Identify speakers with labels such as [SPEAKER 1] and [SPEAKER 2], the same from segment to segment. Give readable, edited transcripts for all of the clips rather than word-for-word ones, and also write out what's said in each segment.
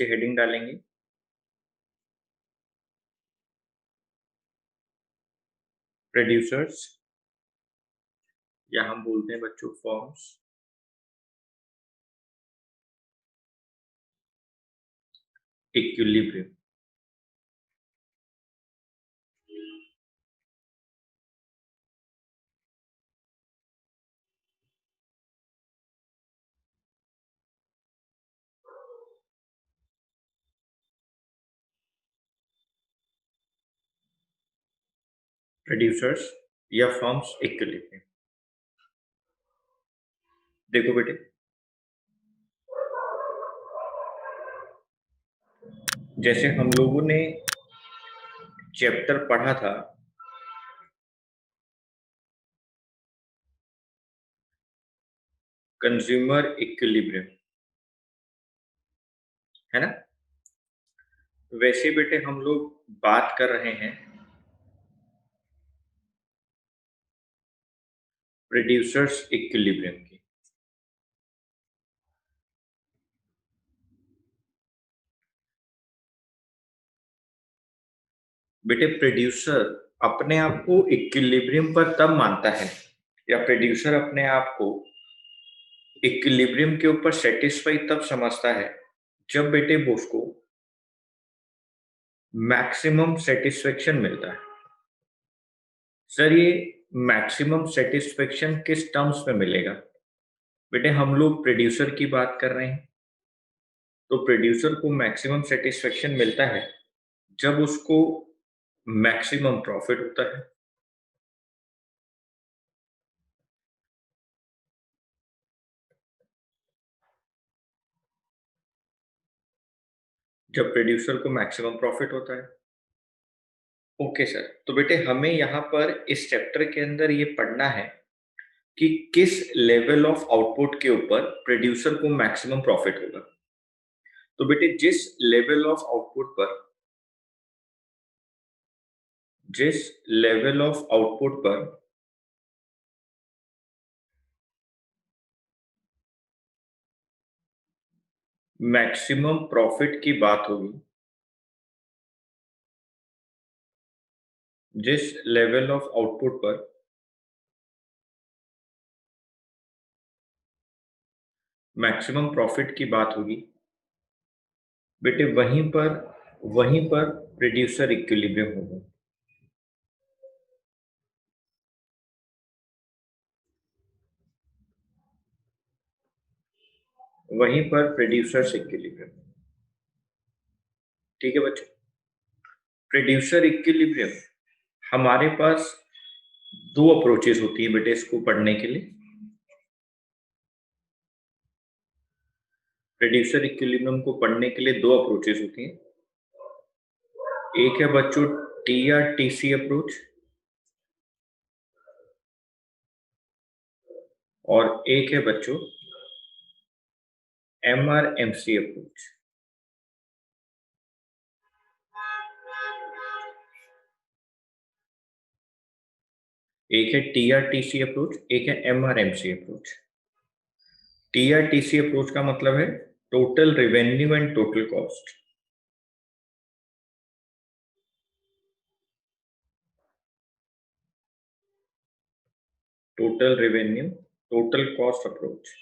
[SPEAKER 1] Heading डालेंगे। Producers या हम बोलते हैं बच्चों फॉर्म्स इक्विलिब्रियम। प्रोड्यूसर्स या फॉर्म्स इक्विलिब्रियम। देखो बेटे, जैसे हम लोगों ने चैप्टर पढ़ा था कंज्यूमर इक्विलिब्रियम, है ना? वैसे बेटे हम लोग बात कर रहे हैं प्रोड्यूसर्स इक्विलिब्रियम की। बेटे प्रोड्यूसर अपने आप को इक्विलिब्रियम पर तब मानता है या प्रोड्यूसर अपने आप को इक्विलिब्रियम के ऊपर सेटिस्फाई तब समझता है जब बेटे वो उसको मैक्सिमम सेटिस्फेक्शन मिलता है। सर ये मैक्सिमम सेटिस्फेक्शन किस टर्म्स में मिलेगा? बेटे हम लोग प्रोड्यूसर की बात कर रहे हैं, तो प्रोड्यूसर को मैक्सिमम सेटिस्फेक्शन मिलता है जब उसको मैक्सिमम प्रॉफिट होता है। जब प्रोड्यूसर को मैक्सिमम प्रॉफिट होता है। ओके सर, तो बेटे हमें यहाँ पर इस चैप्टर के अंदर ये पढ़ना है कि किस लेवल ऑफ आउटपुट के ऊपर प्रोड्यूसर को मैक्सिमम प्रॉफिट होगा। तो बेटे जिस लेवल ऑफ आउटपुट पर मैक्सिमम प्रॉफिट की बात होगी, जिस लेवल ऑफ आउटपुट पर मैक्सिमम प्रॉफिट की बात होगी, बेटे वहीं पर प्रोड्यूसर इक्विलिब्रियम होगा। वहीं पर प्रोड्यूसर इक्विलिब्रियम। ठीक है बच्चों, प्रोड्यूसर इक्विलिब्रियम हमारे पास दो अप्रोचेस होती है बेटे इसको पढ़ने के लिए। प्रोड्यूसर इक्विलिब्रियम को पढ़ने के लिए दो अप्रोचेस होती हैं। एक है बच्चों T R T C approach, और एक है बच्चों M R M C approach. एक है T R T C approach, एक है M R M C approach. T R T C approach का मतलब है total revenue and total cost. Total revenue total cost approach.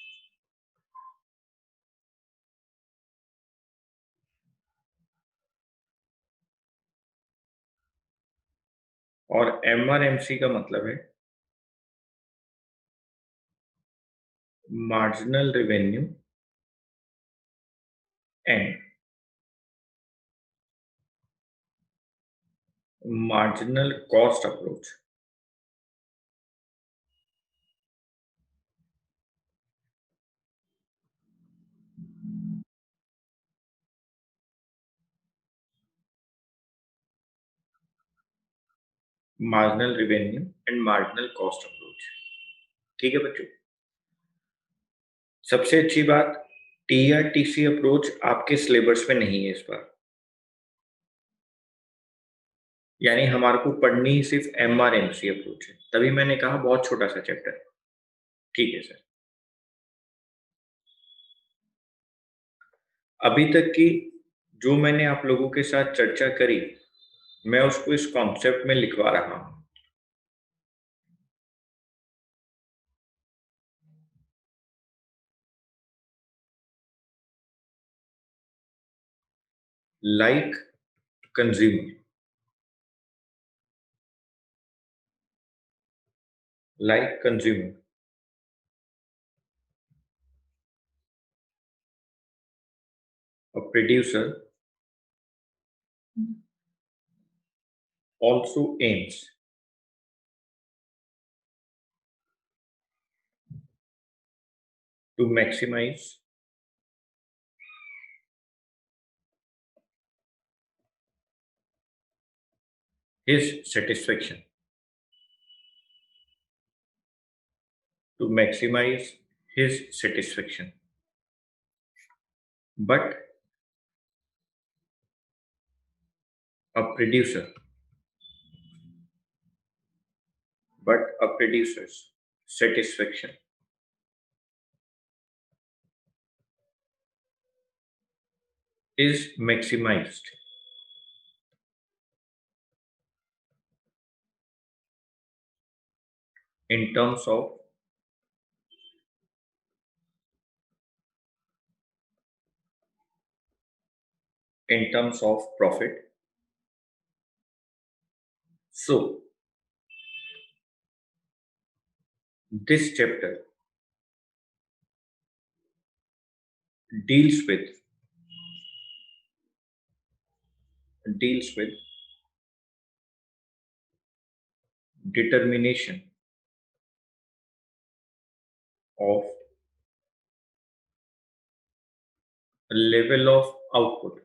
[SPEAKER 1] और एम आर एम सी का मतलब है marginal revenue and marginal cost approach. Marginal revenue and marginal cost approach. ठीक है बच्चों, सबसे अच्छी बात T R T C approach आपके सिलेबस में नहीं है इस बार, यानी हमारे को पढ़नी ही सिर्फ M R M C approach है, तभी मैंने कहा बहुत छोटा सा चैप्टर है। ठीक है सर, अभी तक की जो मैंने आप लोगों के साथ चर्चा करी, मैं उसको इस कॉन्सेप्ट में लिखवा रहा हूं। Like consumer, like consumer, a producer also aims to maximize his satisfaction, to maximize his satisfaction. But a producer, but a producer's satisfaction is maximized in terms of profit. So this chapter deals with deals with determination of a level of output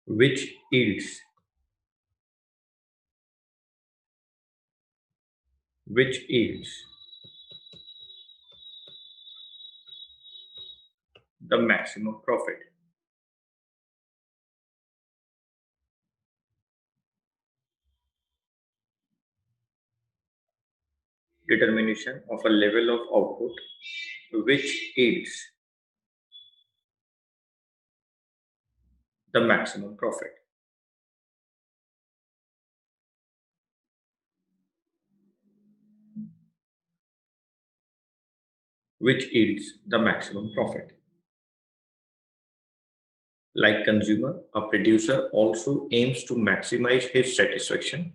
[SPEAKER 1] which yields which yields the maximum profit. Determination of a level of output which yields the maximum profit. Which yields the maximum profit. Like consumer, a producer also aims to maximize his satisfaction,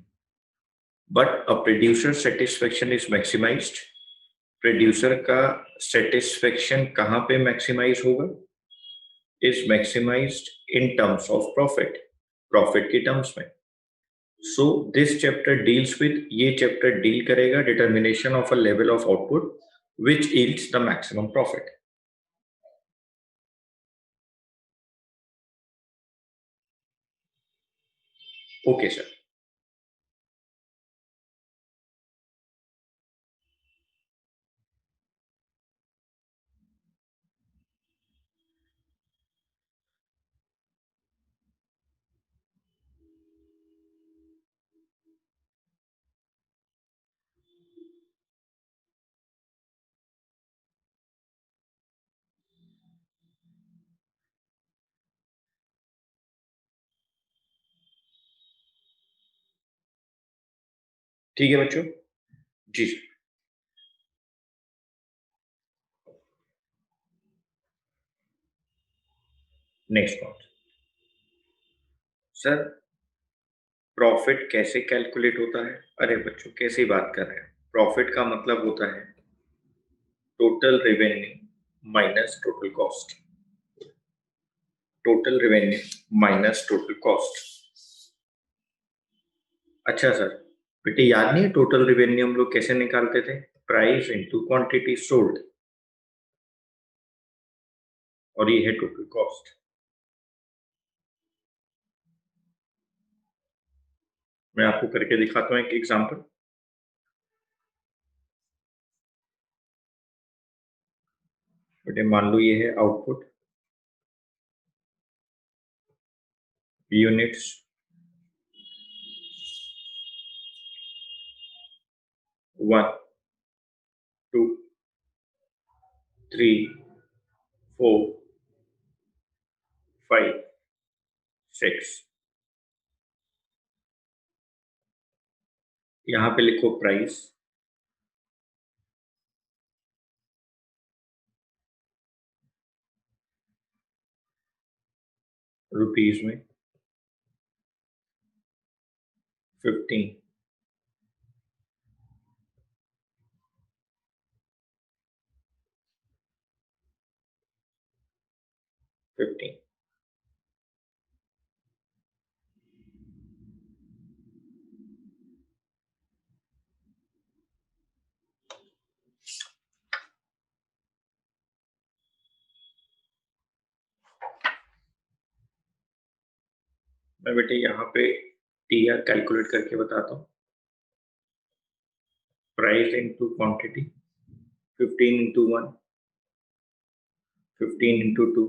[SPEAKER 1] but a producer's satisfaction is maximized. Producer का satisfaction कहाँ पे maximize होगा? Is maximized in terms of profit, profit की terms में. So this chapter deals with, ये chapter deal करेगा determination of a level of output which yields the maximum profit. Okay sir. ठीक है बच्चों. जी sir. Next point. Sir profit कैसे calculate होता है? अरे बच्चों कैसी बात कर रहे हैं? प्रॉफिट का मतलब होता है total revenue minus total cost. Total revenue minus total cost. अच्छा सर, बेटे याद नहीं है टोटल रेवेन्यू हम लोग कैसे निकालते थे? प्राइस इनटू क्वांटिटी सोल्ड, और ये है टोटल कॉस्ट. मैं आपको करके दिखाता हूं एक एग्जांपल. बेटे मान लो ये है आउटपुट, यूनिट्स, वन. 2, 3, 4, 5, 6। यहाँ पे लिखो प्राइस, रुपीज में 15, 15। मैं बेटे यहाँ पे टी आर कैलकुलेट करके बताता हूँ। Price into quantity, 15 into 1, 15 into 2,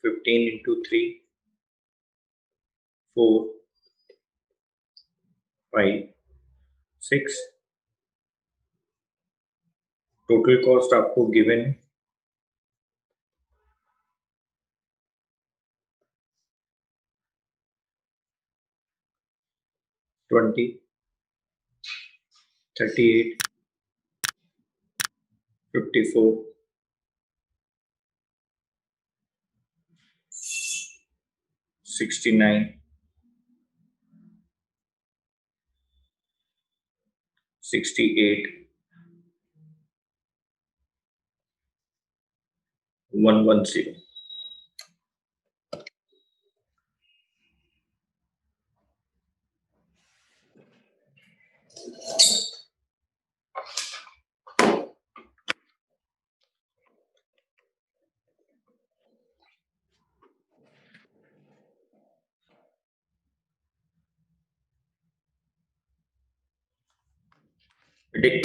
[SPEAKER 1] 15 into 3, 4, 5, 6। Total cost आपको गिवन है 20, 38, 54, 69, 68, 110।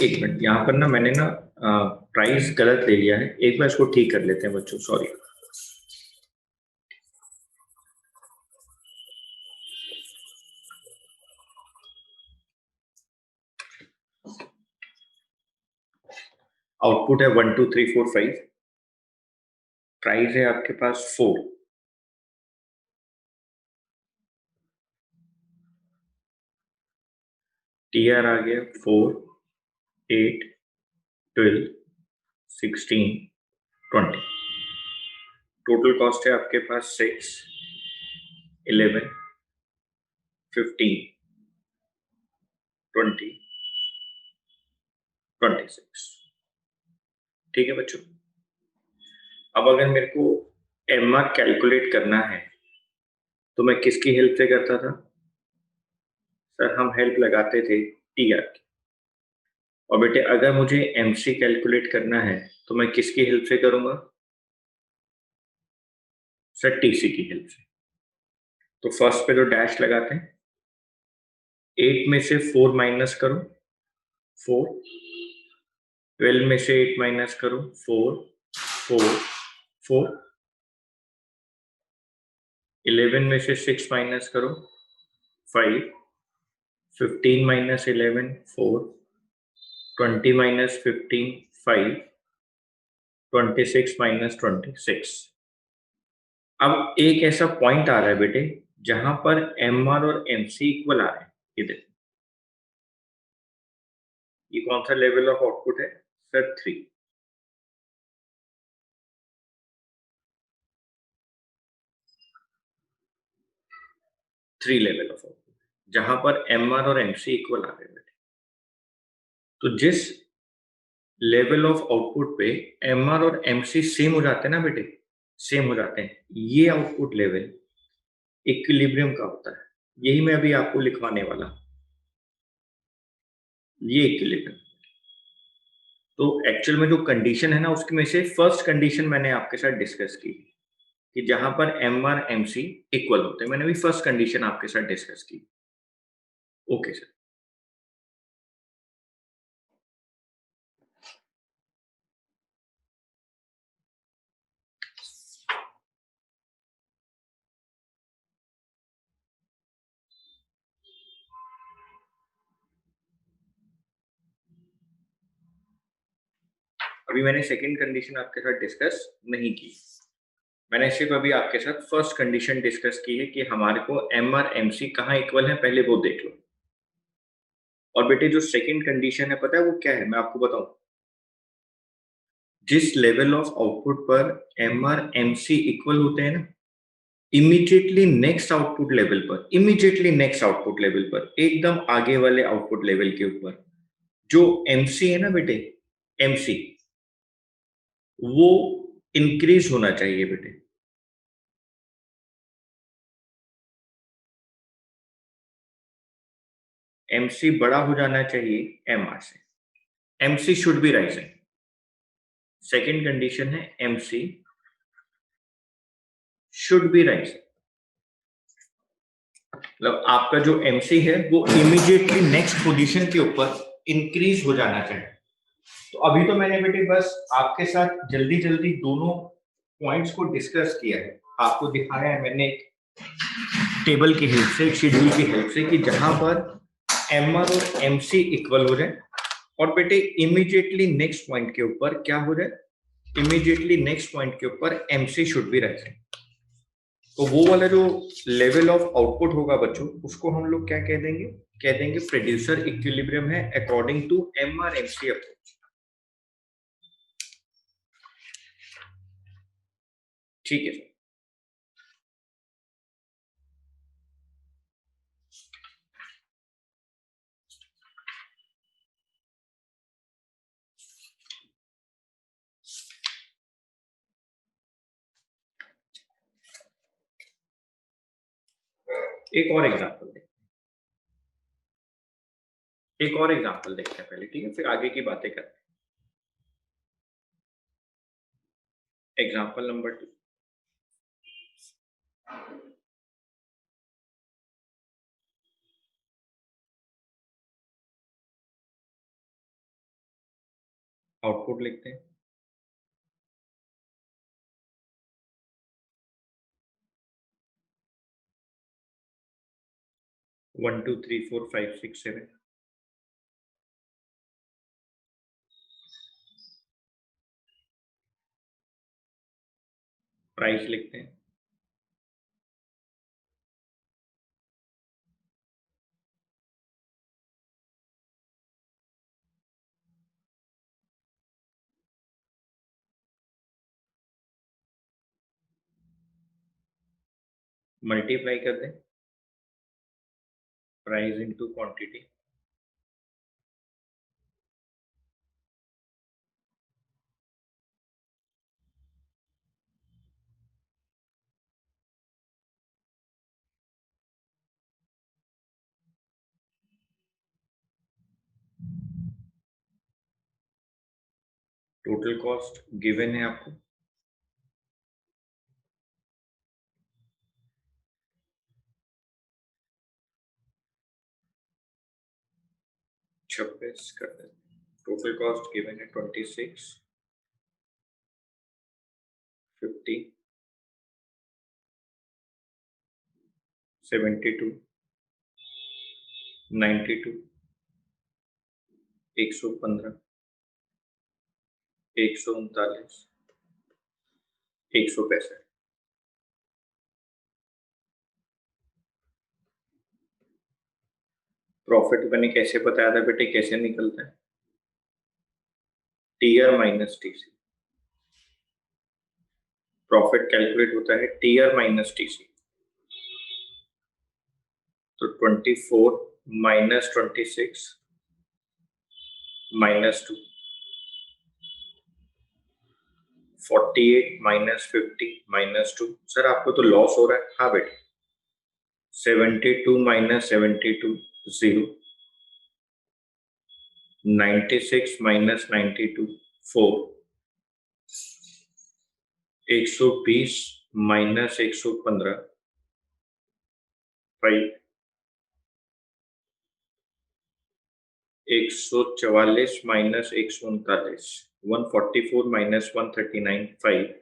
[SPEAKER 1] एक मिनट, यहाँ पर ना मैंने ना प्राइस गलत ले लिया है। एक बार इसको ठीक कर लेते हैं बच्चों, सॉरी। आउटपुट है 1 2 3 4 5। प्राइस है आपके पास 4। टी आर आ गया 4, 8, 12, 16, 20। टोटल कॉस्ट है आपके पास 6, 11, 15, 20, 26। ठीक है बच्चों। अब अगर मेरे को एम आर कैलकुलेट करना है तो मैं किसकी हेल्प से करता था? सर हम हेल्प लगाते थे टी आर की। और बेटे अगर मुझे एमसी कैलकुलेट करना है तो मैं किसकी हेल्प से करूंगा? सर टीसी की हेल्प से। तो फर्स्ट पे तो डैश लगाते हैं। 8 में से 4 माइनस करो, 4। 12 में से 8 माइनस करो, 4, 4, 4। 11 में से 6 माइनस करो, 5। 15 माइनस 11, 4। 20 माइनस 15, 5। 26 माइनस 26। अब एक ऐसा पॉइंट आ रहा है बेटे जहां पर एम आर और एमसी इक्वल आ रहे हैं। ये देखो, ये कौन सा लेवल ऑफ आउटपुट है? सर 3। 3 लेवल ऑफ आउटपुट जहां पर एम आर और एमसी इक्वल आ रहे हैं बेटे। तो जिस लेवल ऑफ आउटपुट पे एम आर और एमसी सेम हो जाते हैं ना बेटे, सेम हो जाते हैं, ये आउटपुट लेवल इक्विलिब्रियम का होता है। यही मैं अभी आपको लिखवाने वाला हूं, ये इक्विलिब्रियम। तो एक्चुअल में जो कंडीशन है ना, उसकी में से फर्स्ट कंडीशन मैंने आपके साथ डिस्कस की कि जहां पर M R M C equal होते हैं। मैंने भी फर्स्ट कंडीशन आपके साथ डिस्कस की। Okay sir. अभी मैंने सेकंड कंडीशन आपके साथ डिस्कस नहीं की, मैंने सिर्फ अभी आपके साथ फर्स्ट कंडीशन डिस्कस की है कि हमारे को एम और एम सी कहाँ इक्वल है, पहले वो देख लो। और बेटे जो सेकंड कंडीशन है पता है वो क्या है, मैं आपको बताऊं। जिस लेवल ऑफ आउटपुट पर M R M C equal होते हैं ना, इमीडिएटली नेक्स्ट आउटपुट लेवल पर, इमीडिएटली नेक्स्ट आउटपुट लेवल पर, एकदम आगे वाले आउटपुट लेवल के ऊपर जो एमसी है ना बेटे, एमसी वो इंक्रीज होना चाहिए बेटे। एमसी बड़ा हो जाना चाहिए एमआर से, MC should be rising. Second condition है एमसी शुड बी राइजिंग, मतलब आपका जो एमसी है वो इमीडिएटली नेक्स्ट पोजीशन के ऊपर इंक्रीज हो जाना चाहिए। तो अभी तो मैंने बेटे बस आपके साथ जल्दी जल्दी दोनों पॉइंट्स को डिस्कस किया है, आपको दिखाया है मैंने टेबल की हेल्प से, शेड्यूल की हेल्प से, कि जहां पर एम आर और एम सी इक्वल हो जाए और बेटे इमीडिएटली नेक्स्ट पॉइंट के ऊपर क्या हो जाए, इमीडिएटली नेक्स्ट पॉइंट के ऊपर M C should be rising. तो वो वाला जो लेवल ऑफ आउटपुट होगा बच्चों, उसको हम लोग क्या कह देंगे प्रोड्यूसर इक्विलिब्रियम है according to M R M C approach. ठीक है, एक और एग्जांपल देखते हैं, एक और एग्जांपल देखते हैं पहले, ठीक है, फिर आगे की बातें करते हैं। एग्जांपल नंबर 2, आउटपुट लिखते हैं। 1 2 3 4 5 6 7, प्राइस लिखते हैं। मल्टीप्लाई कर दें price into quantity, total cost given है आपको, 26 कर दें। टोटल कॉस्ट गिवन है 26, 50, 72, 92, 115, 139, 165। प्रॉफिट मैंने कैसे बताया था बेटे, कैसे निकलता है, TR minus TC. Profit calculate होता है टीआर माइनस टीसी। तो 24 minus 26 minus 2, 48 minus 50 minus 2। Sir आपको तो लॉस हो रहा है, हाँ बेटे। 72 minus 72 0, 96 minus 92 4, 120 minus 115 5, 144 minus 139 144 minus 139 5,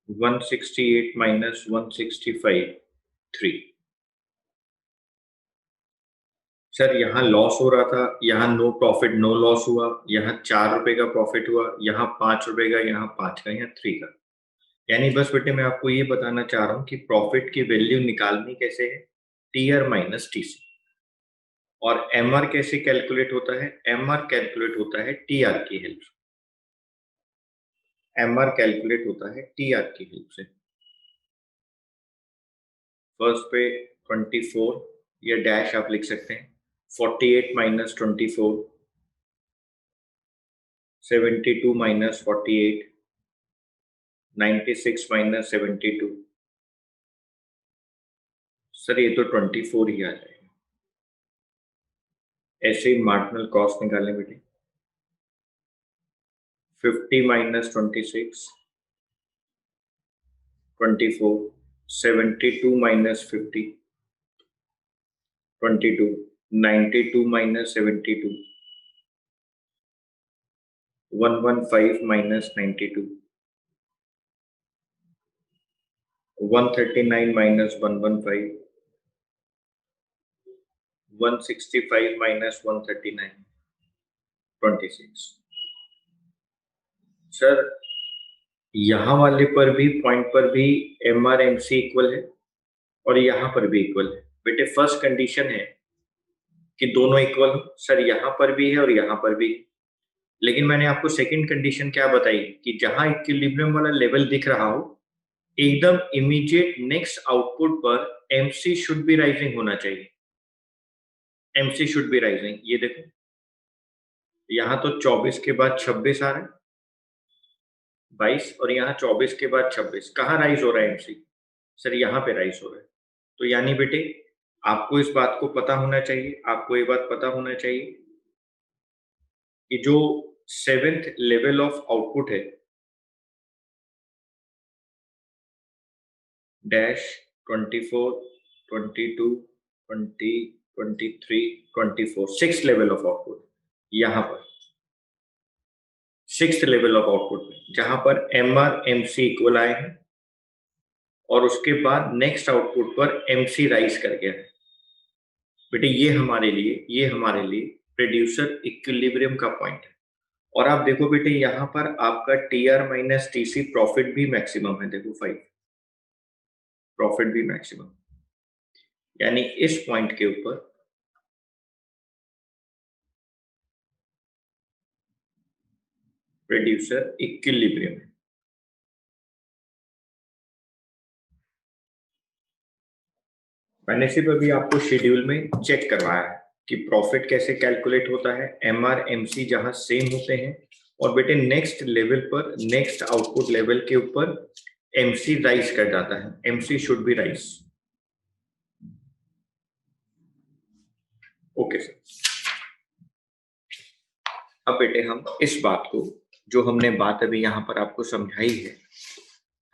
[SPEAKER 1] 168 minus 165 3, sir यहाँ लॉस हो रहा था, यहाँ नो प्रॉफिट नो लॉस हुआ, यहाँ 4 रुपए का प्रॉफिट हुआ, यहाँ 5 रुपए का, यहाँ 5 का, यहाँ 3 का। यानी बस बेटे मैं आपको ये बताना चाह रहा हूँ कि प्रॉफिट की वैल्यू निकालनी कैसे है, T R minus T C. और एम आर कैसे कैलकुलेट होता है, एम आर कैलकुलेट होता है टी आर की हेल्प से। एम आर कैलकुलेट होता है टी आर की हेल्प से। फर्स्ट पे 24, या डैश आप लिख सकते हैं, 48 माइनस 24, 72 माइनस 48, 96 माइनस 72। सर ये तो 24 ही आ जाएगा। ऐसे ही मार्जिनल कॉस्ट निकालें बेटे, 50 minus 26, 24, 72 minus 50, 22, 92 minus 72, 115 minus 92, 139 minus 115, 165 minus 139, 26। Sir यहाँ वाले पर भी पॉइंट पर भी M R M C equal है और यहाँ पर भी इक्वल है। बेटे फर्स्ट कंडीशन है कि दोनों इक्वल हो, सर यहाँ पर भी है और यहाँ पर भी है। लेकिन मैंने आपको सेकंड कंडीशन क्या बताई कि जहां इक्विलिब्रियम वाला लेवल दिख रहा हो, एकदम इमीडिएट नेक्स्ट आउटपुट पर एमसी शुड बी राइजिंग होना चाहिए। एमसी शुड बी राइजिंग, ये देखो यहाँ तो 24 के बाद 26 आ रहा है, 22, और यहाँ 24 के बाद 26। कहाँ राइज हो रहा है एमसी, सर यहाँ पे राइज हो रहा है। तो यानी बेटे आपको इस बात को पता होना चाहिए, आपको ये बात पता होना चाहिए कि जो सेवेंथ लेवल ऑफ आउटपुट है, dash 24, 22, 20, 23, 24, six level of output, यहाँ पर सिक्स लेवल ऑफ आउटपुट में जहां पर M R M C equal आए हैं और उसके बाद नेक्स्ट आउटपुट पर एम सी राइज कर गया है। बेटे ये हमारे लिए प्रोड्यूसर इक्विलिब्रियम का पॉइंट है। और आप देखो बेटे यहाँ पर आपका T R minus T C profit भी मैक्सिमम है, देखो 5, प्रॉफिट भी मैक्सिमम। यानी इस पॉइंट के ऊपर प्रोड्यूसर इक्विलिब्रियम है। मैंने सिर्फ अभी आपको शेड्यूल में चेक करवाया है कि प्रॉफिट कैसे कैलकुलेट होता है, एम आर एम सी जहां सेम होते हैं, और बेटे नेक्स्ट लेवल पर नेक्स्ट आउटपुट लेवल के ऊपर एमसी राइज कर जाता है, MC should be rise. Okay sir. अब बेटे हम इस बात को, जो हमने बात अभी यहाँ पर आपको समझाई है,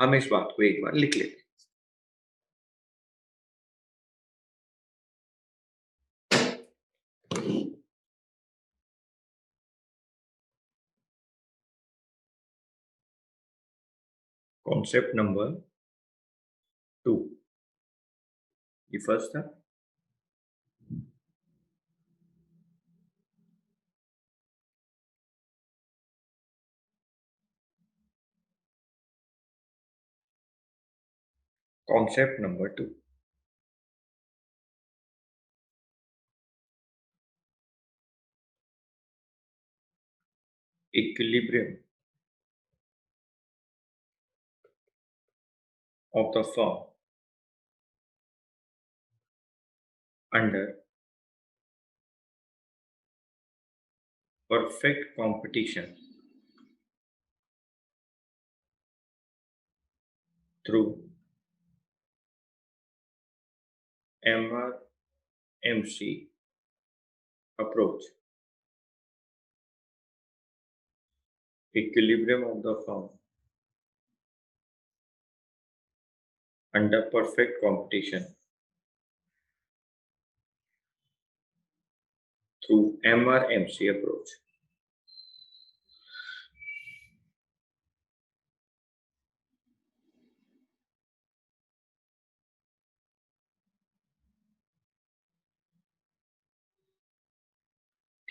[SPEAKER 1] हम इस बात को एक बार लिख लेते हैं। कॉन्सेप्ट नंबर 2, ये फर्स्ट था। Concept number 2, equilibrium of the firm under perfect competition through MRMC approach, equilibrium of the firm under perfect competition through MRMC approach.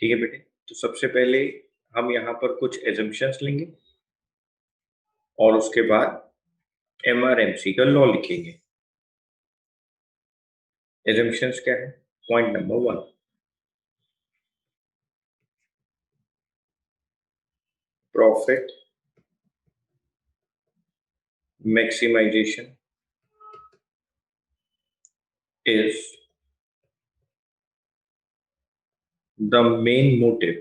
[SPEAKER 1] ठीक है बेटे, तो सबसे पहले हम यहाँ पर कुछ एजम्पशंस लेंगे और उसके बाद एमआरएमसी का लॉ लिखेंगे। एजम्पशंस क्या है? Point number 1, profit maximization is the main motive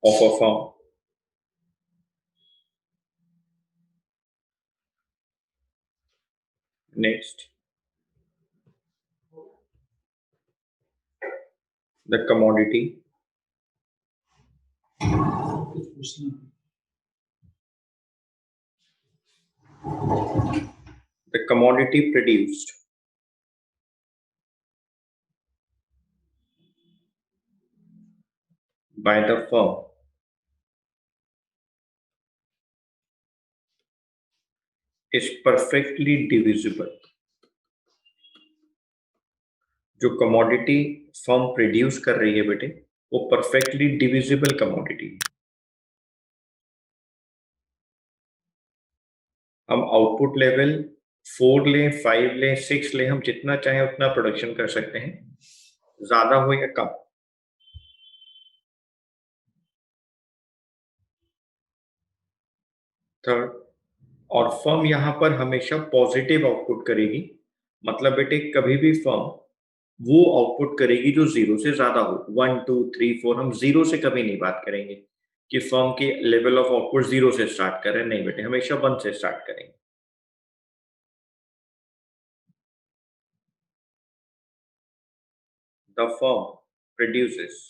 [SPEAKER 1] of a firm. Next, the commodity produced by the firm is perfectly divisible. जो कमोडिटी फर्म प्रोड्यूस कर रही है बेटे, वो परफेक्टली डिविजिबल कमोडिटी। हम आउटपुट लेवल 4 लें, 5 लें, 6 लें, हम जितना चाहें उतना प्रोडक्शन कर सकते हैं, ज्यादा हो या कम। थर्ड, और फर्म यहां पर हमेशा पॉजिटिव आउटपुट करेगी। मतलब बेटे कभी भी फर्म वो आउटपुट करेगी जो 0 से ज्यादा हो। 1 2 3 4, हम 0 से कभी नहीं बात करेंगे कि फर्म के लेवल ऑफ आउटपुट 0 से स्टार्ट कर रहे हैं, नहीं बेटे, हमेशा 1 से स्टार्ट करेंगे। The firm produces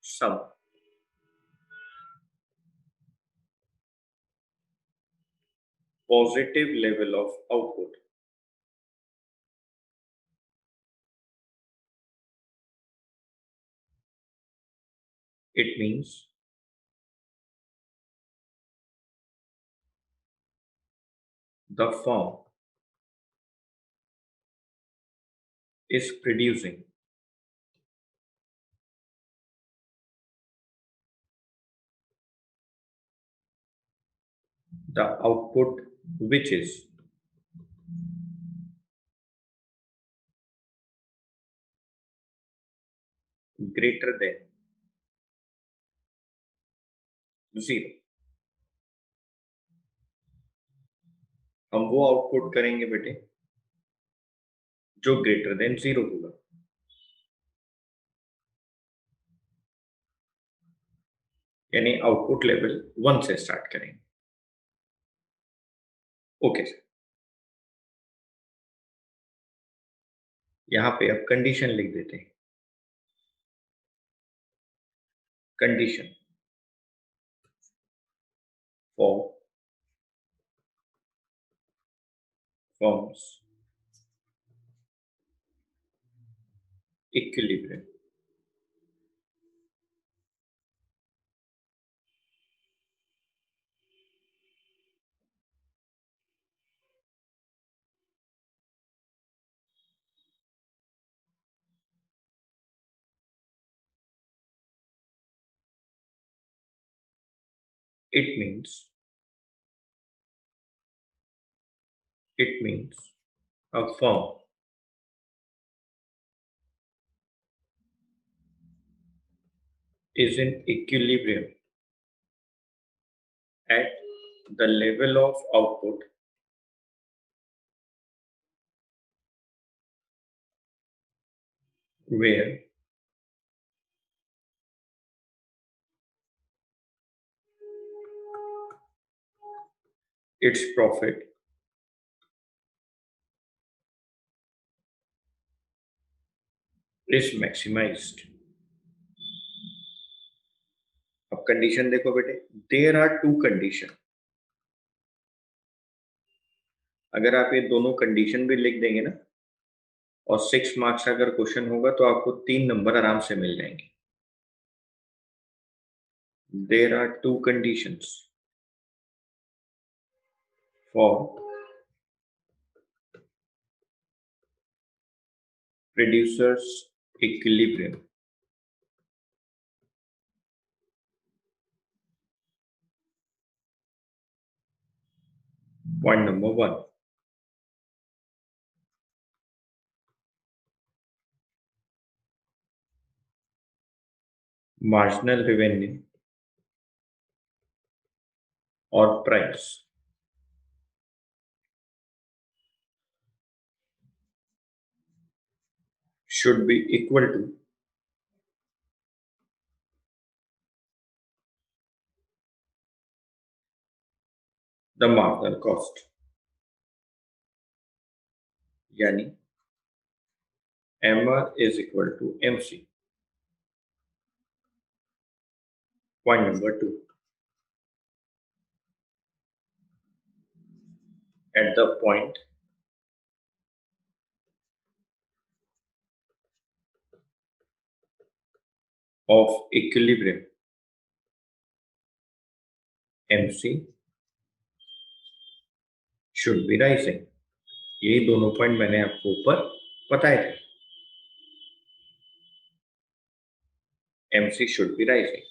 [SPEAKER 1] some positive level of output. It means the firm is producing the output which is greater than 0। हम वो आउटपुट करेंगे बेटे जो ग्रेटर देन 0 होगा। यानी आउटपुट लेवल 1 से स्टार्ट करेंगे। ओके सर, यहां पे अब कंडीशन लिख देते हैं। Condition for firms equilibrium. it means it means a firm is in equilibrium at the level of output where its profit is maximized। अब कंडीशन देखो बेटे, देयर आर टू कंडीशन। अगर आप ये दोनों कंडीशन भी लिख देंगे ना, और 6 मार्क्स का अगर क्वेश्चन होगा तो आपको 3 नंबर आराम से मिल जाएंगे। There are two conditions for producer's equilibrium. Point number one. Marginal revenue or price should be equal to the marginal cost. यानी MR is equal to MC. Point number two. At the point of equilibrium, MC should be rising. यही दोनों point मैंने आपको ऊपर बताए थे. MC should be rising.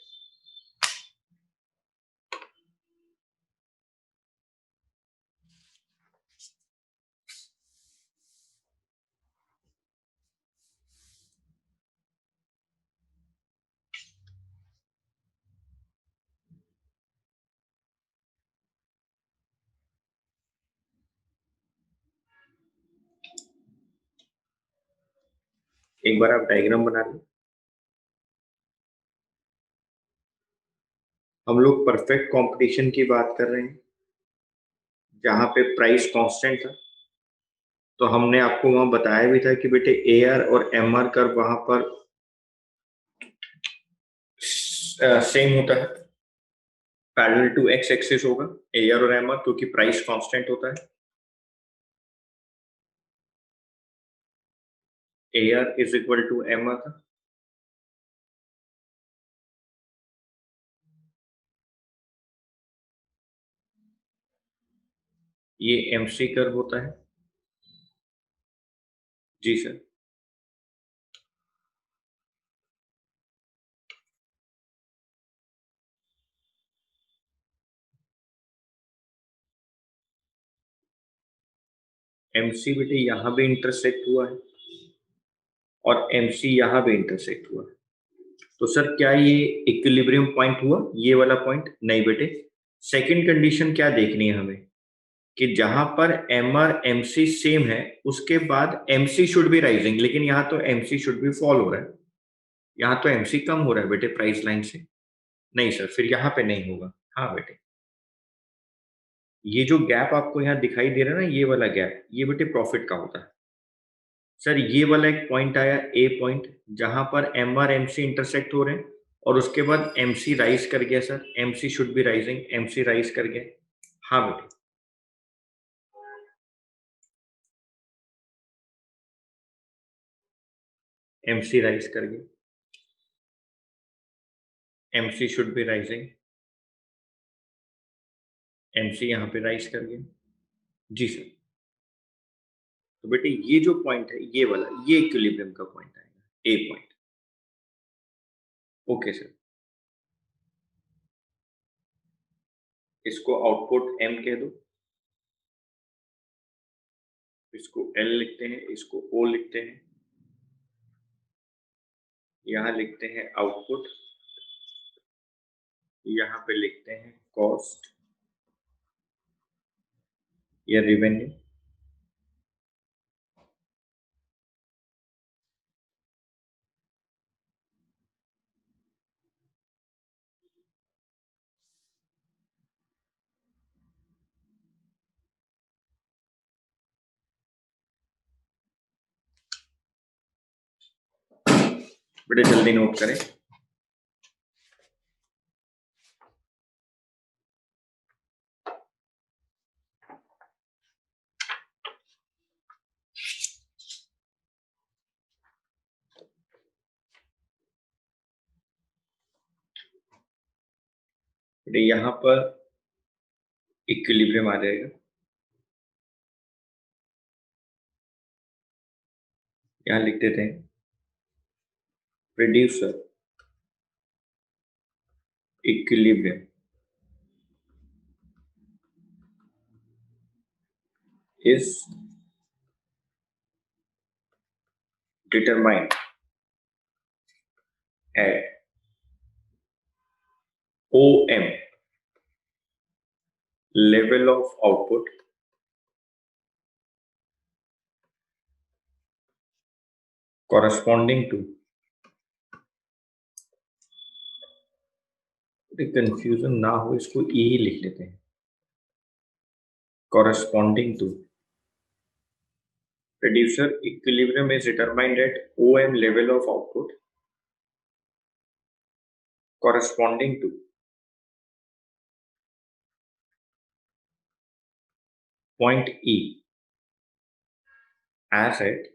[SPEAKER 1] एक बार आप डायग्राम बना लें. हम लोग परफेक्ट कंपटीशन की बात कर रहे हैं जहां पे प्राइस कांस्टेंट था. तो हमने आपको वहां बताया भी था कि बेटे AR और MR कर्व वहां पर सेम होता है, पैरेलल टू एक्स एक्सिस होगा AR और MR, क्योंकि प्राइस कांस्टेंट होता है. AR is equal to MR था. ये MC कर्व होता है. जी सर. MC बेटे यहां भी इंटरसेक्ट हुआ है और MC यहां भी इंटरसेक्ट हुआ है. तो सर क्या ये इक्विलिब्रियम पॉइंट हुआ, ये वाला पॉइंट? नहीं बेटे. सेकंड कंडीशन क्या देखनी है हमें कि जहां पर MR MC सेम है उसके बाद MC शुड बी राइजिंग, लेकिन यहाँ तो MC शुड बी फॉल हो रहा है. यहाँ तो MC कम हो रहा है बेटे प्राइस लाइन से. नहीं सर, फिर यहाँ पे नहीं होगा. हाँ बेटे, ये जो गैप आपको यहाँ दिखाई दे रहा है ना, ये वाला गैप, ये बेटे प्रॉफिट का होता है. सर ये वाला एक पॉइंट आया, ए पॉइंट, जहां पर MR MC इंटरसेक्ट हो रहे हैं और उसके बाद MC राइज कर गया. Sir MC should be rising, MC rise कर गया. हाँ बेटे, MC राइज कर गया. MC should be rising, MC यहाँ पे राइज कर गया. जी सर. तो बेटे ये जो पॉइंट है, ये वाला, ये इक्विलिब्रियम का पॉइंट आएगा, ए पॉइंट. Okay sir. इसको आउटपुट M कह दो, इसको L लिखते हैं, इसको O लिखते हैं, यहाँ लिखते हैं आउटपुट, यहाँ पे लिखते हैं कॉस्ट या रेवेन्यू. बेटे जल्दी नोट करें. बेटे यहाँ पर इक्विलिब्रियम आ जाएगा. यहां लिख देते हैं producer equilibrium is determined at OM level of output corresponding to confusion ना हो इसको ई ही लिख लेते हैं corresponding to producer equilibrium is determined at OM level of output corresponding to point E as at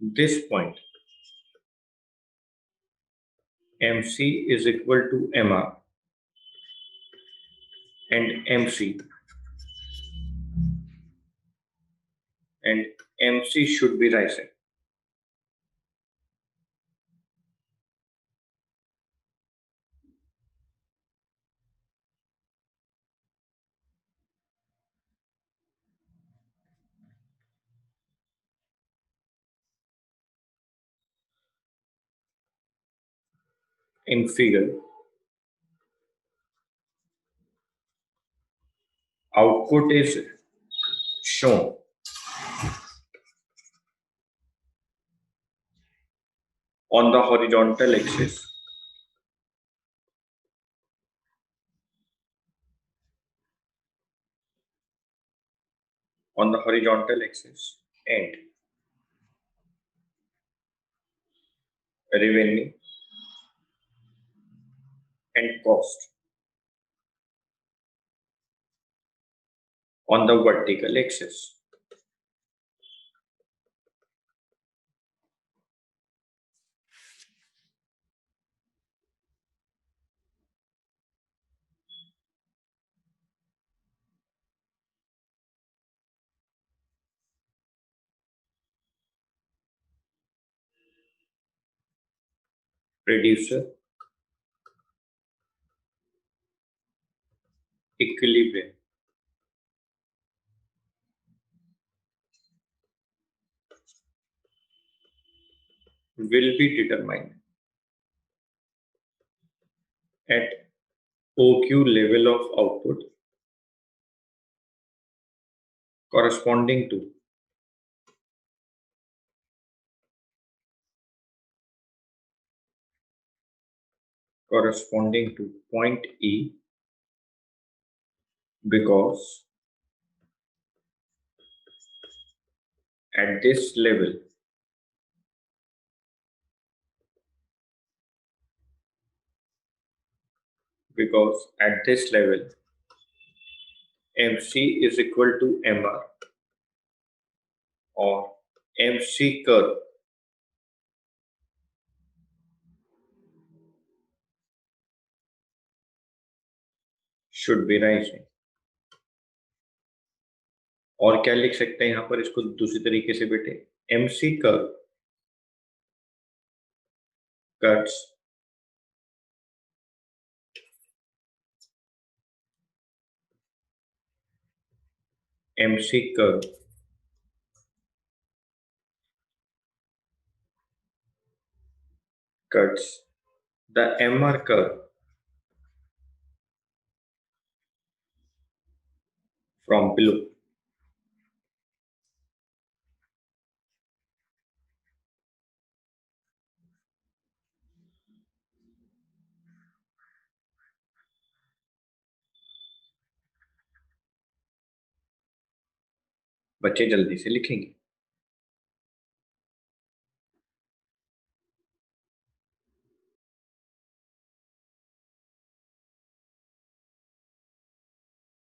[SPEAKER 1] this point MC is equal to MR and MC should be rising. In figure, output is shown on the horizontal axis and revenue and cost on the vertical axis. Producer equilibrium will be determined at OQ level of output corresponding to point E because at this level MC is equal to MR or MC curve should be rising. और क्या लिख सकते हैं यहाँ पर इसको दूसरी तरीके से बेटे MC curve cuts MC curve cuts the MR curve from below. बच्चे जल्दी से लिखेंगे।